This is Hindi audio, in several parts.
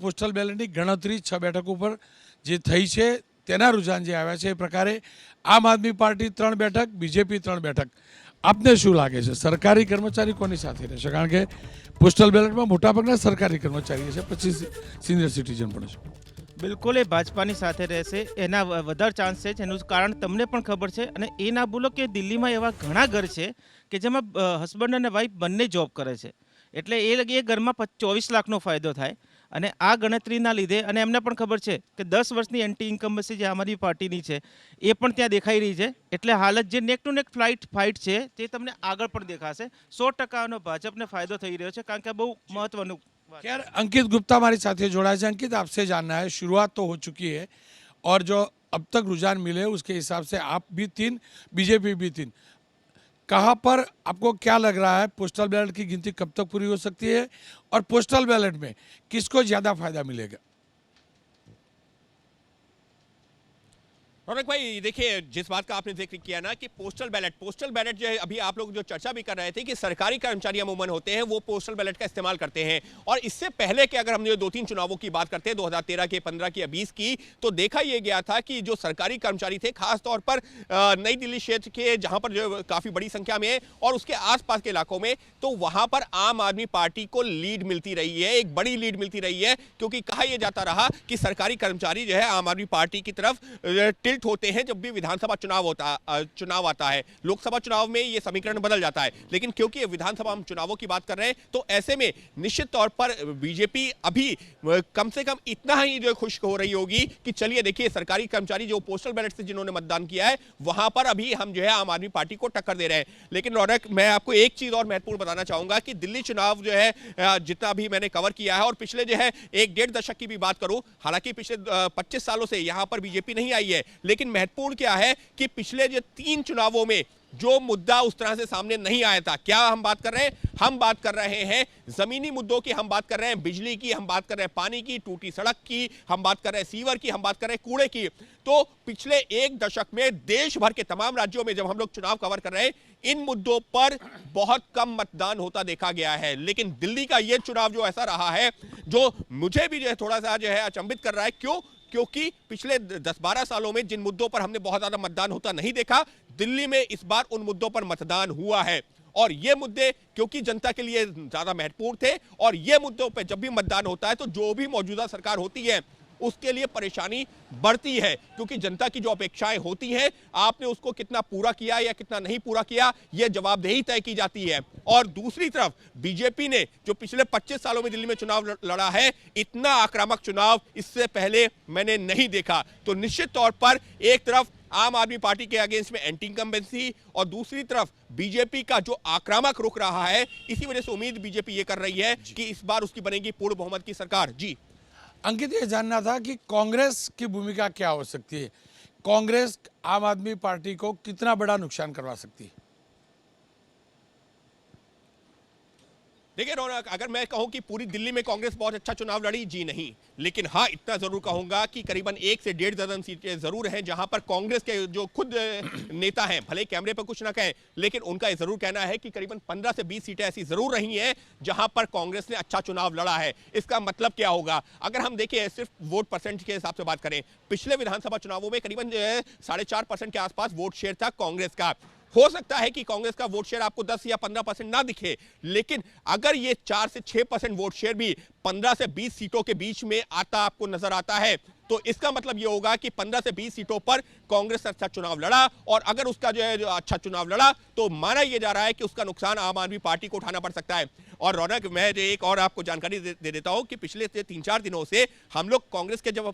પોસ્ટલ બેલેટની ગણતરી 6 બેઠકો પર જે થઈ છે તેના રૂઝાન જે આવ્યા છે એ પ્રકારે આમ આદમી પાર્ટી 3 બેઠક, બીજેપી 3 બેઠક. આપને શું લાગે છે સરકારી કર્મચારી કોની સાથે રહેશે? કારણ કે પોસ્ટલ બેલેટમાં મોટાભાગના સરકારી કર્મચારી છે, પછી સિનિયર સિટીઝન પણ છે. બિલકુલ એ ભાજપાની સાથે રહેશે, એના વધારે ચાન્સ છે. એનું કારણ તમને પણ ખબર છે. અને એ ના ભૂલો કે દિલ્હીમાં એવા ઘણા ઘર છે કે જેમાં હસબન્ડ અને વાઈફ બંને જોબ કરે છે, એટલે એ ઘરમાં 24 લાખનો ફાયદો થાય. અને આ ગણતરીના લીધે, અને એમને પણ ખબર છે કે 10 વર્ષની એન્ટી ઇન્કમ્બન્સી જે અમારી પાર્ટીની છે એ પણ ત્યાં દેખાઈ રહી છે. એટલે હાલત જે નેક ટુ નેક ફાઇટ છે તે તમને આગળ પણ દેખાશે. 100% ભાજપને ફાયદો થઈ રહ્યો છે, કારણ કે બહુ મહત્વનું. खैर अंकित गुप्ता हमारे साथ जोड़ा है. अंकित, आपसे जानना है, शुरुआत तो हो चुकी है और जो अब तक रुझान मिले उसके हिसाब से आप भी 3, बीजेपी भी 3. कहाँ पर आपको क्या लग रहा है पोस्टल बैलेट की गिनती कब तक पूरी हो सकती है और पोस्टल बैलेट में किसको ज़्यादा फायदा मिलेगा? रौनक भाई, देखिए, जिस बात का आपने जिक्र किया ना कि पोस्टल बैलेट जो है, अभी आप लोग जो चर्चा भी कर रहे थे कि सरकारी कर्मचारी अमूमन होते हैं वो पोस्टल बैलेट का इस्तेमाल करते हैं. और इससे पहले के अगर हम जो 2-3 चुनावों की बात करते हैं, 2013 के, 15 की या 20 की, तो देखा यह गया था कि जो सरकारी कर्मचारी थे, खासतौर पर नई दिल्ली क्षेत्र के, जहां पर जो काफी बड़ी संख्या में और उसके आसपास के इलाकों में, तो वहां पर आम आदमी पार्टी को लीड मिलती रही है, एक बड़ी लीड मिलती रही है. क्योंकि कहा यह जाता रहा कि सरकारी कर्मचारी जो है आम आदमी पार्टी की तरफ होते हैं जब भी विधानसभा चुनाव आता है. लोकसभा चुनाव में ये समीकरण बदल जाता है, लेकिन क्योंकि ये विधानसभा चुनावों की बात कर रहे हैं, तो ऐसे में निश्चित तौर पर बीजेपी अभी कम से कम इतना ही जो खुश हो रही होगी कि चलिए देखिए, सरकारी कर्मचारी जो पोस्टल बैलेट से जिन्होंने मतदान किया है वहां पर अभी हम जो है आम आदमी पार्टी को टक्कर दे रहे हैं. लेकिन रौनक, मैं आपको एक चीज और महत्वपूर्ण बताना चाहूंगा कि दिल्ली चुनाव जो है जितना भी मैंने कवर किया है, और पिछले जो है 1-1.5 दशक की भी बात करूं, हालांकि पिछले 25 सालों से यहां पर बीजेपी नहीं आई है, लेकिन महत्वपूर्ण क्या है कि पिछले जो 3 चुनावों में जो मुद्दा उस तरह से सामने नहीं आया था. क्या हम बात कर रहे हैं? हम बात कर रहे हैं जमीनी मुद्दों की, हम बात कर रहे हैं बिजली की, हम बात कर रहे हैं पानी की, टूटी सड़क की, हम बात कर रहे हैं सीवर की, हम बात कर रहे हैं कूड़े की. तो पिछले 1 दशक में देश भर के तमाम राज्यों में जब हम लोग चुनाव कवर कर रहे हैं, इन मुद्दों पर बहुत कम मतदान होता देखा गया है. लेकिन दिल्ली का यह चुनाव जो ऐसा रहा है, जो मुझे भी जो है थोड़ा सा जो है अचंभित कर रहा है. क्यों? क्योंकि पिछले 10-12 सालों में जिन मुद्दों पर हमने बहुत ज्यादा मतदान होता नहीं देखा, दिल्ली में इस बार उन मुद्दों पर मतदान हुआ है. और ये मुद्दे क्योंकि जनता के लिए ज्यादा महत्वपूर्ण थे, और ये मुद्दों पर जब भी मतदान होता है तो जो भी मौजूदा सरकार होती है उसके लिए परेशानी बढ़ती है. क्योंकि जनता की जो अपेक्षाएं होती हैं, आपने उसको कितना पूरा किया या कितना नहीं पूरा किया, यह जवाबदेही तय की जाती है. और दूसरी तरफ बीजेपी ने जो पिछले 25 सालों में दिल्ली में चुनाव लड़ा है, इतना आक्रामक चुनाव इससे पहले मैंने नहीं देखा. तो निश्चित तौर पर एक तरफ आम आदमी पार्टी के अगेंस्ट में एंटी इनकम्बेंसी, और दूसरी तरफ बीजेपी का जो आक्रामक रुख रहा है, इसी वजह से उम्मीद बीजेपी ये कर रही है कि इस बार उसकी बनेगी पूर्ण बहुमत की सरकार. जी अंकित, ये जानना था कि कांग्रेस की भूमिका क्या हो सकती है? कांग्रेस आम आदमी पार्टी को कितना बड़ा नुकसान करवा सकती है? देखिए रौनक, अगर मैं कहूं कि पूरी दिल्ली में कांग्रेस बहुत अच्छा चुनाव लड़ी, जी नहीं. लेकिन हाँ, इतना जरूर कहूंगा कि करीबन 1 से 1.5 दर्जन सीटें जरूर हैं जहां पर कांग्रेस के जो खुद नेता हैं, भले कैमरे पर कुछ ना कहें, लेकिन उनका ये जरूर कहना है कि करीबन 15 से 20 सीटें ऐसी जरूर रही हैं जहां पर कांग्रेस ने अच्छा चुनाव लड़ा है. इसका मतलब क्या होगा? अगर हम देखें सिर्फ वोट परसेंट के हिसाब से बात करें, पिछले विधानसभा चुनावों में करीबन 4.5% के आसपास वोट शेयर था कांग्रेस का. हो सकता है कि कांग्रेस का वोट शेयर आपको 10 या 15% ना दिखे, लेकिन अगर ये 4 से 6% वोट शेयर भी 15 से 20 सीटों के बीच में आता आपको नजर आता है, तो इसका मतलब ये होगा कि 15 से 20 सीटों पर कांग्रेस अच्छा चुनाव लड़ा. और अगर उसका जो है अच्छा चुनाव लड़ा, तो माना यह जा रहा है कि उसका नुकसान आम आदमी पार्टी को उठाना पड़ सकता है. और रौनक, मैं एक और आपको जानकारी दे देता हूं कि पिछले 3-4 दिनों से हम लोग कांग्रेस के जब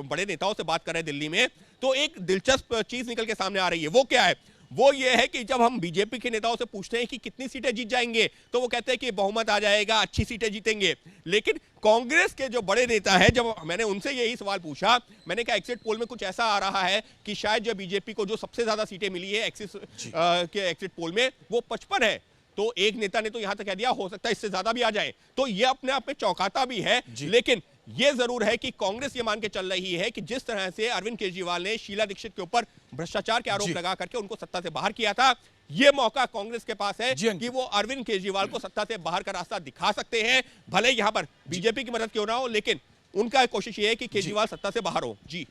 बड़े नेताओं से बात कर रहे हैं दिल्ली में, तो एक दिलचस्प चीज निकल के सामने आ रही है. वो क्या है? वो ये है कि जब हम बीजेपी के नेताओं से पूछते हैं कि कितनी सीटें जीत जाएंगे, तो वो कहते हैं कि बहुमत आ जाएगा, अच्छी सीटें जीतेंगे. लेकिन कांग्रेस के जो बड़े नेता हैं, जब मैंने उनसे यही सवाल पूछा, मैंने कहा एग्जिट पोल में कुछ ऐसा आ रहा है कि शायद जो बीजेपी को जो सबसे ज्यादा सीटें मिली है एक्सिस के एग्जिट पोल में, वो 55 है. तो एक नेता ने तो यहां तक कह दिया हो सकता है इससे ज्यादा भी आ जाए. तो ये अपने आप में चौंकाता भी है. लेकिन यह जरूर है कि कांग्रेस ये मान के चल रही है कि जिस तरह से अरविंद केजरीवाल ने शीला दीक्षित के ऊपर भ्रष्टाचार के आरोप लगा करके उनको सत्ता से बाहर किया था, ये मौका कांग्रेस के पास है कि वो अरविंद केजरीवाल को सत्ता से बाहर का रास्ता दिखा सकते हैं. भले यहां पर बीजेपी की मदद क्यों ना हो, लेकिन उनका कोशिश ये है कि केजरीवाल सत्ता से बाहर हो। जी